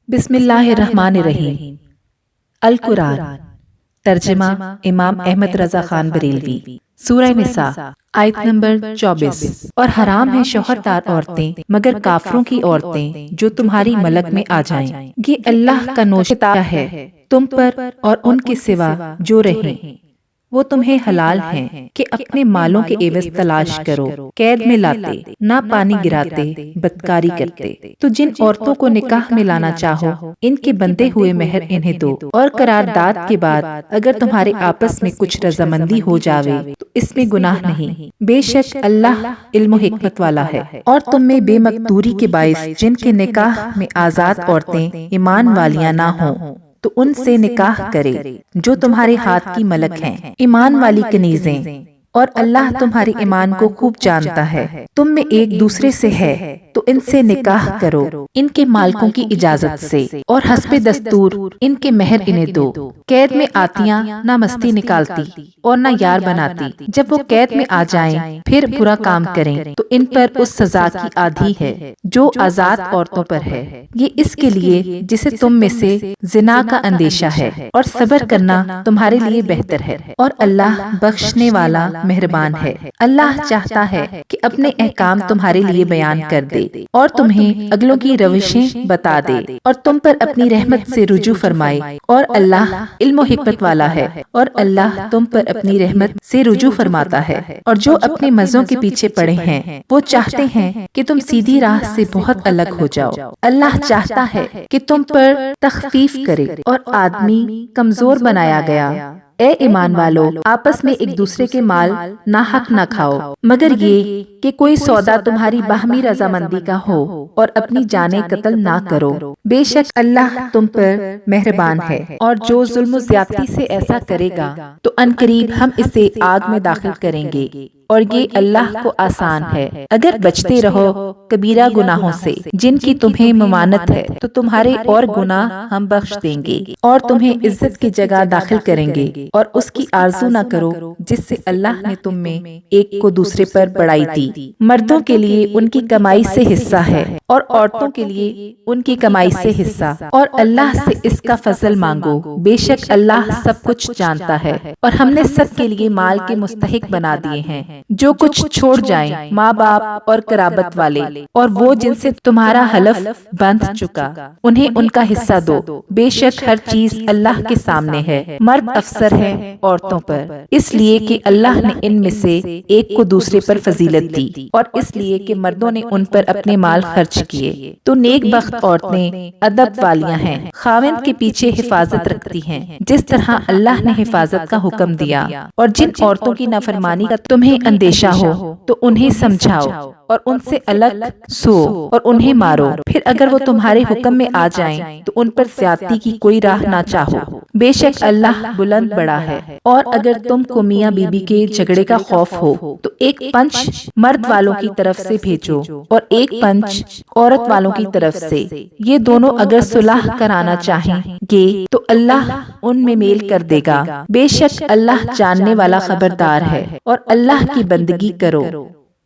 بسم اللہ الرحمن الرحیم۔ القرآن۔ ترجمہ امام احمد رضا خان بریلوی۔ سورہ نساء آیت نمبر 24۔ اور حرام ہے شوہردار عورتیں مگر کافروں کی عورتیں جو تمہاری ملک میں آ جائیں۔ یہ اللہ کا نوشتہ ہے تم پر اور ان کے سوا جو رہیں وہ تمہیں حلال ہیں کہ اپنے مالوں کے عوض تلاش کرو، قید میں لاتے، نہ پانی گراتے، بدکاری کرتے۔ تو جن عورتوں کو نکاح میں لانا چاہو ان کے بندے ہوئے مہر انہیں دو، اور قرارداد کے بعد اگر تمہارے آپس میں کچھ رضامندی ہو جاوے تو اس میں گناہ نہیں، بے شک اللہ علم و حکمت والا ہے۔ اور تم میں بے مقدوری کے باعث جن کے نکاح میں آزاد عورتیں ایمان والیاں نہ ہوں تو ان سے نکاح کرے جو تمہارے ہاتھ کی ملک ہیں، ایمان والی کنیزیں، اور اللہ تمہارے ایمان کو خوب جانتا ہے۔ تم میں ایک دوسرے سے ہے تو ان سے نکاح کرو ان کے مالکوں کی اجازت سے، اور حسب دستور ان کے مہر انہیں دو۔ قید میں آتیاں نہ مستی نکالتی اور نہ یار بناتی، جب وہ قید میں آ جائیں پھر برا کام کریں تو ان پر اس سزا کی آدھی ہے جو آزاد عورتوں پر ہے۔ یہ اس کے لیے جسے تم میں سے زنا کا اندیشہ ہے، اور صبر کرنا تمہارے لیے بہتر ہے، اور اللہ بخشنے والا مہربان ہے۔ اللہ چاہتا ہے کہ اپنے احکام تمہارے لیے بیان کر دے اور تمہیں اگلوں کی روشیں بتا دے اور تم پر اپنی رحمت سے رجوع فرمائے، اور اللہ علم و حکمت والا ہے، اور اللہ تم پر اپنی رحمت سے رجوع فرماتا ہے۔ اور جو اپنے مزوں کے پیچھے پڑے ہیں وہ چاہتے ہیں کہ تم سیدھی راہ سے بہت الگ ہو جاؤ۔ اللہ چاہتا ہے کہ تم پر تخفیف کرے، اور آدمی کمزور بنایا گیا۔ اے ایمان والو، آپس میں ایک دوسرے کے مال ناحق نہ کھاؤ، مگر یہ کہ کوئی سودا تمہاری باہمی رضامندی کا ہو، اور اپنی جانیں قتل نہ کرو، بے شک اللہ تم پر مہربان ہے۔ اور جو ظلم و زیادتی سے ایسا کرے گا تو عنقریب ہم اسے آگ میں داخل کریں گے، اور یہ اللہ کو آسان ہے۔ اگر بچتے رہو کبیرہ گناہوں سے جن کی تمہیں ممانت ہے تو تمہارے اور گناہ ہم بخش دیں گے، اور تمہیں عزت کی جگہ داخل کریں گے۔ اور اس کی آرزو نہ کرو جس سے اللہ نے تم میں ایک کو دوسرے پر بڑائی دی۔ مردوں کے لیے ان کی کمائی سے حصہ ہے، اور عورتوں کے لیے ان کی کمائی سے حصہ، اور اللہ سے اس کا فضل مانگو، بے شک اللہ سب کچھ جانتا ہے۔ اور ہم نے سب کے لیے مال کے مستحق بنا دیے ہیں، جو کچھ چھوڑ جائیں ماں باپ اور قرابت والے، اور وہ جن سے تمہارا حلف بندھ چکا، انہیں ان کا حصہ دو، بے شک ہر چیز اللہ کے سامنے ہے۔ مرد افسر ہیں عورتوں پر، اس لیے کہ اللہ نے ان میں سے ایک کو دوسرے پر فضیلت دی، اور اس لیے کہ مردوں نے ان پر اپنے مال خرچ کیے۔ تو نیک بخت عورتیں ادب والیاں ہیں، خاوند کے پیچھے حفاظت رکھتی ہیں جس طرح اللہ نے حفاظت کا حکم دیا۔ اور جن عورتوں کی نافرمانی کا تمہیں اندیشہ ہو تو انہیں سمجھاؤ اور ان سے الگ سو اور انہیں مارو، پھر اگر وہ تمہارے حکم میں آ جائیں تو ان پر زیادتی کی کوئی راہ نہ چاہو، بے شک اللہ بلند بڑا ہے۔ اور اگر تم کو میاں بیوی کے جھگڑے کا خوف ہو تو ایک پنچ مرد والوں کی طرف سے بھیجو اور ایک پنچ عورت والوں کی طرف سے، یہ دونوں اگر صلح کرانا چاہیں گے تو اللہ ان میں میل کر دے گا، بے شک اللہ جاننے والا خبردار ہے۔ اور اللہ کی بندگی کرو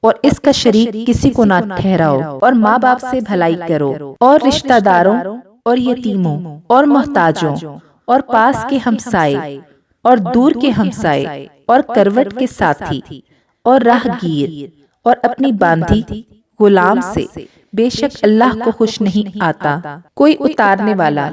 اور اس کا شریک کسی کو نہ ٹھہراؤ، اور ماں باپ سے بھلائی کرو، اور رشتہ داروں اور یتیموں اور محتاجوں اور پاس کے ہمسائے اور دور کے ہمسائے اور کروٹ کے ساتھی اور راہ گیر اور اپنی باندھی غلام سے، بے شک اللہ کو خوش نہیں آتا کوئی اتارنے والا،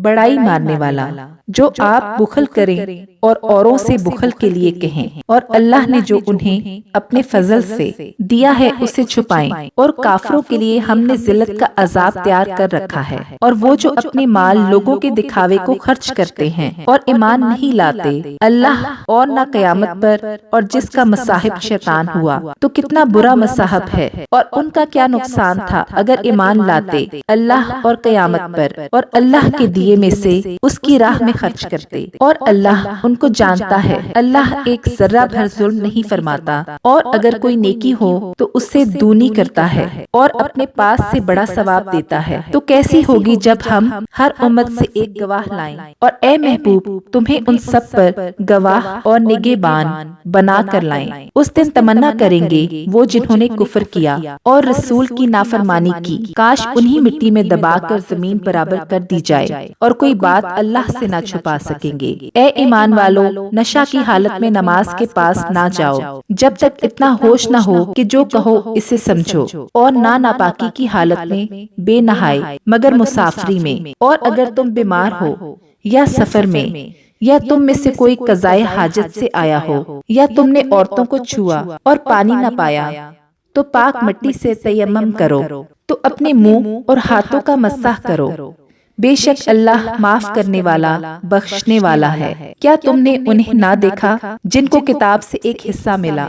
بڑائی مارنے والا۔ جو آپ بخل کریں اور اوروں سے بخل کے لیے کہیں، اور اللہ نے جو انہیں اپنے فضل سے دیا ہے اسے چھپائیں، اور کافروں کے لیے ہم نے ذلت کا عذاب تیار کر رکھا ہے۔ اور وہ جو اپنے مال لوگوں کے دکھاوے کو خرچ کرتے ہیں اور ایمان نہیں لاتے اللہ اور نہ قیامت پر، اور جس کا مصاحب شیطان ہوا تو کتنا برا مصاحب ہے، اور ان کا کیا نقصان تھا اگر ایمان لاتے اللہ اور قیامت پر، اور اللہ کے دیے میں سے اس کی راہ میں خرچ کرتے، اور اللہ ان کو جانتا ہے۔ اللہ ایک ذرہ بھر ظلم نہیں فرماتا، اور اگر کوئی نیکی ہو تو اس سے دونی کرتا ہے اور اپنے پاس سے بڑا ثواب دیتا ہے۔ تو کیسی ہوگی جب ہم ہر امت سے ایک گواہ لائیں، اور اے محبوب تمہیں ان سب پر گواہ اور نگہبان بنا کر لائیں۔ اس دن تمنا کریں گے وہ جنہوں نے کفر کیا اور رسول کی نافرمانی نافرمانی کی، کاش انہی مٹی میں دبا کر زمین برابر کر دی جائے اور کوئی بات اللہ سے نہ چھپا سکیں گے۔ اے ایمان والو، نشہ کی حالت میں نماز کے پاس نہ جاؤ جب تک اتنا ہوش نہ ہو کہ جو کہو اسے سمجھو، اور نہ ناپاکی کی حالت میں بے نہائے مگر مسافری میں، اور اگر تم بیمار ہو یا سفر میں، یا تم میں سے کوئی قضائے حاجت سے آیا ہو، یا تم نے عورتوں کو چھوا اور پانی نہ پایا، تو پاک مٹی سے تیمم کرو، تو اپنے منہ اور ہاتھوں کا مسح کرو، بے شک اللہ معاف کرنے والا بخشنے والا ہے۔ کیا تم نے انہیں نہ دیکھا جن کو کتاب سے ایک حصہ ملا،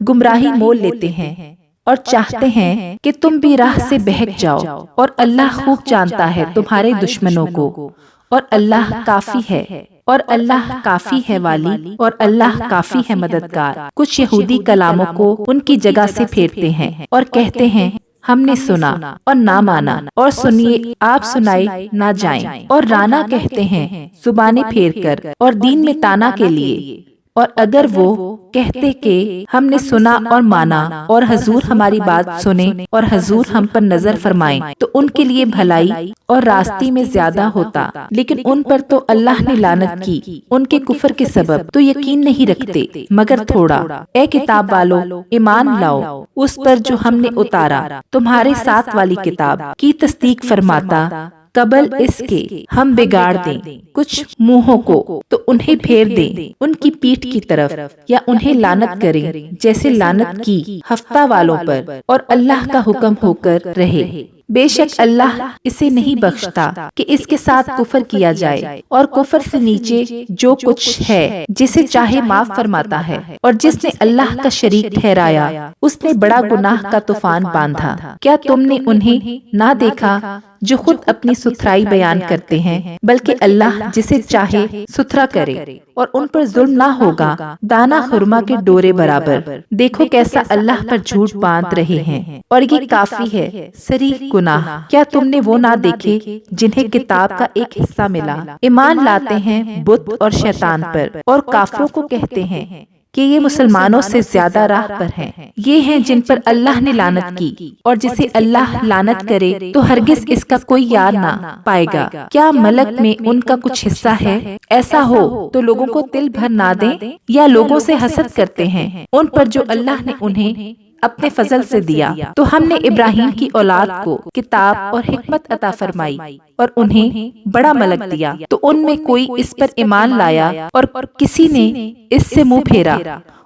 گمراہی مول لیتے ہیں اور چاہتے ہیں کہ تم بھی راہ سے بہک جاؤ، اور اللہ خوب جانتا ہے تمہارے دشمنوں کو، اور اللہ کافی ہے، اور اللہ کافی ہے والی، اور اللہ کافی ہے مددگار۔ کچھ یہودی کلاموں کو ان کی جگہ سے پھیرتے ہیں اور کہتے ہیں ہم نے سنا اور نہ مانا، اور سنیے آپ سنائے نہ جائیں، اور رانا کہتے ہیں زبانیں پھیر کر اور دین میں تانا کے لیے، اور اگر وہ کہتے کہ ہم نے سنا اور مانا اور حضور ہماری بات سنے اور حضور ہم پر نظر فرمائیں، تو ان کے لیے بھلائی اور راستے میں زیادہ ہوتا، لیکن ان پر تو اللہ نے لعنت کی ان کے کفر کے سبب، تو یقین نہیں رکھتے مگر تھوڑا۔ اے کتاب والو، ایمان لاؤ اس پر جو ہم نے اتارا، تمہارے ساتھ والی کتاب کی تصدیق فرماتا قبل اس کے ہم بگاڑ دیں کچھ منہوں کو، تو انہیں پھیر دیں ان کی پیٹھ کی طرف، یا انہیں لعنت کریں جیسے لعنت کی ہفتہ والوں پر، اور اللہ کا حکم ہو کر رہے۔ بے شک اللہ اسے نہیں بخشتا کہ اس کے ساتھ کفر کیا جائے، اور کفر سے نیچے جو کچھ ہے جسے چاہے معاف فرماتا ہے، اور جس نے اللہ کا شریک ٹھہرایا اس نے بڑا گناہ کا طوفان باندھا۔ کیا تم نے انہیں نہ دیکھا جو خود اپنی ستھرائی بیان کرتے ہیں، بلکہ اللہ جسے چاہے ستھرا کرے، اور ان پر ظلم نہ ہوگا دانا خرما کے ڈورے برابر۔ دیکھو کیسا اللہ پر جھوٹ باندھ رہے ہیں، اور یہ کافی ہے صریح گناہ۔ کیا تم نے وہ نہ دیکھے جنہیں کتاب کا ایک حصہ ملا، ایمان لاتے ہیں بت اور شیطان پر، اور کافروں کو کہتے ہیں کہ یہ مسلمانوں سے زیادہ راہ پر ہیں؟ یہ ہیں جن پر اللہ نے لعنت کی، اور جسے اللہ لعنت کرے تو ہرگز اس کا کوئی یار نہ پائے گا۔ کیا ملک میں ان کا کچھ حصہ ہے؟ ایسا ہو تو لوگوں کو تل بھر نہ دیں، یا لوگوں سے حسد کرتے ہیں ان پر جو اللہ نے انہیں اپنے فضل سے دیا۔ تو ہم نے ابراہیم کی اولاد کو کتاب اور حکمت عطا فرمائی اور انہیں بڑا ملک دیا، تو ان میں کوئی اس پر ایمان لایا اور کسی نے اس سے منہ پھیرا،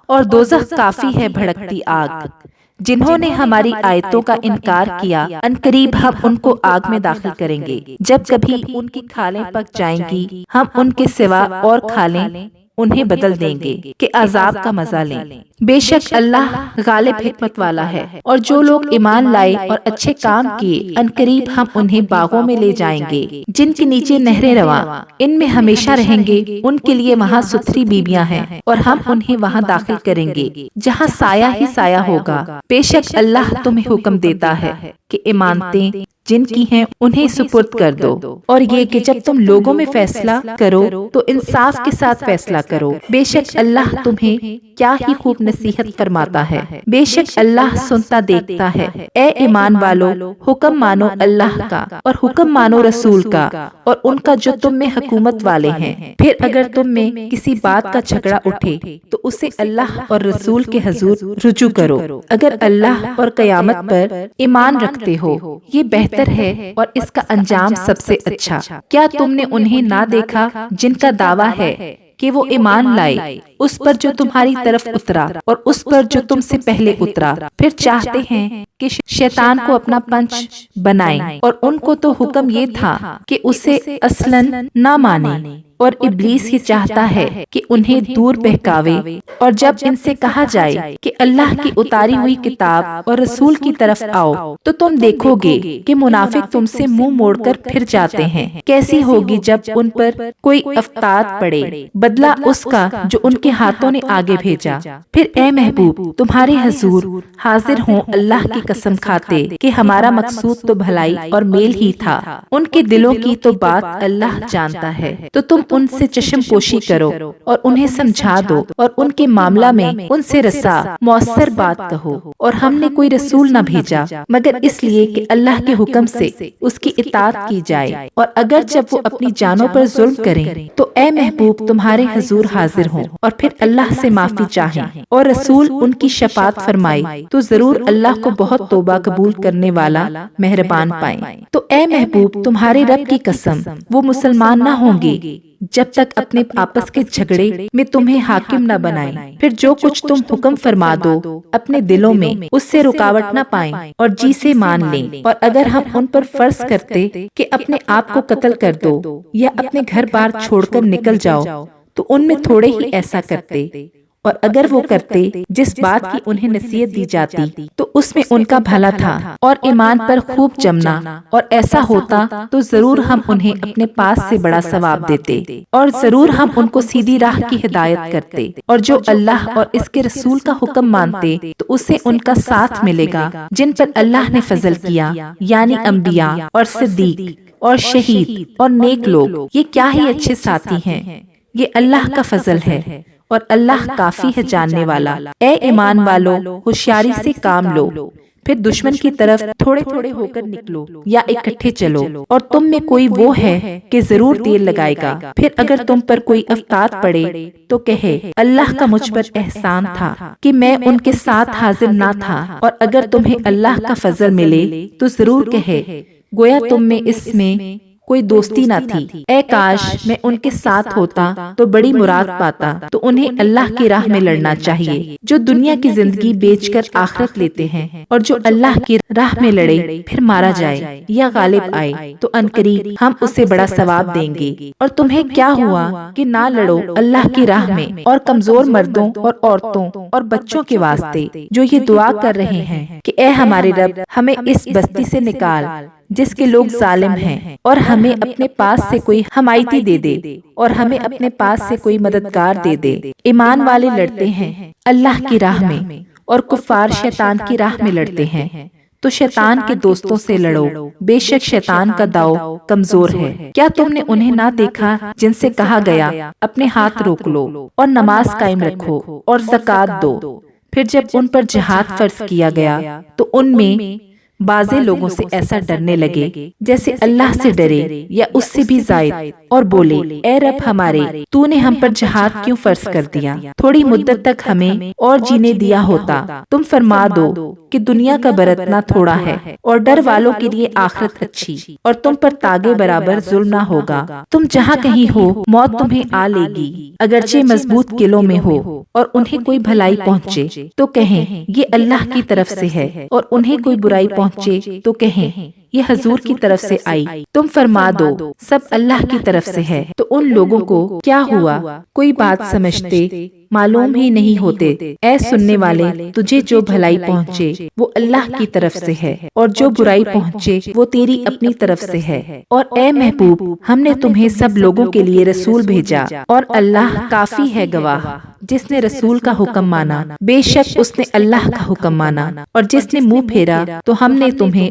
اور دوزخ کافی ہے بھڑکتی آگ۔ جنہوں نے ہماری آیتوں کا انکار کیا، عنقریب ہم ان کو آگ میں داخل کریں گے۔ جب کبھی ان کی کھالیں پک جائیں گی، ہم ان کے سوا اور کھالیں انہیں بدل دیں گے کہ عذاب کا مزہ لیں۔ بے شک اللہ غالب حکمت والا ہے، اور جو لوگ ایمان لائے اور اچھے کام کیے، عنقریب ہم انہیں باغوں میں لے جائیں گے جن کے نیچے نہریں رواں، ان میں ہمیشہ رہیں گے، ان کے لیے وہاں ستھری بیویاں ہیں، اور ہم انہیں وہاں داخل کریں گے جہاں سایہ ہی سایہ ہوگا۔ بے شک اللہ تمہیں حکم دیتا ہے کہ ایمانتیں جن کی ہیں انہیں سپرد کر دو، اور یہ کہ جب تم لوگوں میں فیصلہ کرو تو انصاف کے ساتھ فیصلہ کرو۔ بے شک اللہ تمہیں کیا ہی خوب نصیحت فرماتا ہے، بے شک اللہ سنتا دیکھتا ہے۔ اے ایمان والو، حکم مانو اللہ کا، اور حکم مانو رسول کا، اور ان کا جو تم میں حکومت والے ہیں۔ پھر اگر تم میں کسی بات کا جھگڑا اٹھے تو اسے اللہ اور رسول کے حضور رجوع کرو۔ اگر اللہ اور قیامت پر ایمان رکھتے ہو، یہ بہتر ہے اور اس کا انجام سب سے اچھا۔ کیا تم نے انہیں نہ دیکھا جن کا دعویٰ ہے کہ وہ ایمان لائے اس پر جو تمہاری طرف اترا اور اس پر جو تم سے پہلے اترا، پھر چاہتے ہیں کہ شیطان کو اپنا پنچ بنائیں، اور ان کو تو حکم یہ تھا کہ اسے اصلاً نہ مانیں، اور ابلیس یہ چاہتا ہے کہ انہیں دور بہکاوے۔ اور جب ان سے کہا جائے کہ اللہ کی اتاری ہوئی کتاب اور رسول کی طرف آؤ، تو تم دیکھو گے کہ منافق تم سے منہ موڑ کر پھر جاتے ہیں۔ کیسی ہوگی جب ان پر کوئی افتاد پڑے، بدلہ اس کا جو ان کے ہاتھوں نے آگے بھیجا۔ پھر اے محبوب، تمہارے حضور حاضر ہوں اللہ کی قسم کھاتے کہ ہمارا مقصود تو بھلائی اور میل ہی تھا، ان کے دلوں کی تو بات اللہ جانتا ہے، تو تم ان سے چشم پوشی کرو اور انہیں سمجھا دو اور ان کے معاملہ میں ان سے رسا مؤثر بات کہو، اور ہم نے کوئی رسول نہ بھیجا مگر اس لیے کہ اللہ کے حکم سے اس کی اطاعت کی جائے، اور اگر جب وہ اپنی جانوں پر ظلم کریں تو اے محبوب تمہارے حضور حاضر ہوں اور پھر اللہ سے معافی چاہیں اور رسول ان کی شفاعت فرمائے تو ضرور اللہ کو بہت توبہ قبول کرنے والا مہربان پائیں۔ تو اے محبوب تمہارے رب کی قسم وہ مسلمان نہ ہوں گے جب تک اپنے آپس کے جھگڑے میں تمہیں حاکم نہ بنائیں، پھر جو کچھ تم حکم فرما دو اپنے دلوں میں اس سے رکاوٹ نہ پائیں اور جی سے مان لیں۔ اور اگر ہم ان پر فرض کرتے کہ اپنے آپ کو قتل کر دو یا اپنے گھر بار چھوڑ کر نکل جاؤ تو ان میں تھوڑے ہی ایسا کرتے، اور اگر وہ کرتے جس بات کی انہیں نصیحت دی جاتی تو اس میں ان کا بھلا تھا اور ایمان پر خوب جمنا، اور ایسا ہوتا تو ضرور ہم انہیں اپنے پاس سے بڑا ثواب دیتے اور ضرور ہم ان کو سیدھی راہ کی ہدایت کرتے، اور جو اللہ اور اس کے رسول کا حکم مانتے تو اسے ان کا ساتھ ملے گا جن پر اللہ نے فضل کیا، یعنی انبیاء اور صدیق اور شہید اور نیک لوگ۔ یہ کیا ہی اچھے ساتھی ہیں، یہ اللہ کا فضل ہے اور اللہ کافی ہے جاننے والا۔ اے ایمان والو ہوشیاری سے کام لو، پھر دشمن کی طرف تھوڑے تھوڑے ہو کر نکلو یا اکٹھے چلو، اور تم میں کوئی وہ ہے کہ ضرور دیر لگائے گا۔ پھر اگر تم پر کوئی افتاد پڑے تو کہے اللہ کا مجھ پر احسان تھا کہ میں ان کے ساتھ حاضر نہ تھا، اور اگر تمہیں اللہ کا فضل ملے تو ضرور کہے گویا تم میں اس میں کوئی دوستی نہ تھی، اے کاش میں ان کے ساتھ ہوتا تو بڑی مراد پاتا۔ تو انہیں اللہ کی راہ میں لڑنا چاہیے، جو دنیا کی زندگی بیچ کر آخرت لیتے ہیں، اور جو اللہ کی راہ میں لڑے پھر مارا جائے یا غالب آئے تو عنقریب ہم اسے بڑا ثواب دیں گے۔ اور تمہیں کیا ہوا کہ نہ لڑو اللہ کی راہ میں اور کمزور مردوں اور عورتوں اور بچوں کے واسطے جو یہ دعا کر رہے ہیں کہ اے ہمارے رب ہمیں اس بستی سے نکال جس کے لوگ ظالم ہیں، اور ہمیں اپنے پاس سے کوئی حمایتی دے دے اور ہمیں اپنے پاس سے کوئی مددگار دے دے۔ ایمان والے لڑتے ہیں اللہ کی راہ میں اور کفار شیطان کی راہ میں لڑتے ہیں، تو شیطان کے دوستوں سے لڑو، بے شک شیطان کا داؤ کمزور ہے۔ کیا تم نے انہیں نہ دیکھا جن سے کہا گیا اپنے ہاتھ روک لو اور نماز قائم رکھو اور زکوٰۃ دو، پھر جب ان پر جہاد فرض کیا گیا تو ان میں بعضے لوگوں سے ایسا ڈرنے لگے جیسے اللہ سے ڈرے یا اس سے بھی زائد، اور بولے اے رب ہمارے تو نے ہم پر جہاد کیوں فرض کر دیا؟ تھوڑی مدت تک ہمیں اور جینے دیا ہوتا۔ تم فرما دو کہ دنیا کا برتنا تھوڑا ہے اور ڈر والوں کے لیے آخرت اچھی، اور تم پر تاگے برابر ظلم نہ ہوگا۔ تم جہاں کہیں ہو موت تمہیں آ لے گی، اگرچہ مضبوط قلعوں میں ہو، اور انہیں کوئی بھلائی پہنچے تو کہیں یہ اللہ کی طرف سے ہے، اور انہیں کوئی برائی پہنچے تو کہیں یہ حضور کی طرف سے آئی۔ تم فرما دو سب اللہ کی طرف سے ہے۔ تو ان لوگوں کو کیا ہوا کوئی بات سمجھتے معلوم ہی نہیں ہوتے۔ اے سننے والے تجھے جو بھلائی پہنچے وہ اللہ کی طرف سے ہے، اور جو برائی پہنچے وہ تیری اپنی طرف سے ہے۔ اور اے محبوب ہم نے تمہیں سب لوگوں کے لیے رسول بھیجا، اور اللہ کافی ہے گواہ۔ جس نے رسول کا حکم مانا بے شک اس نے اللہ کا حکم مانا، اور جس نے منہ پھیرا تو ہم نے تمہیں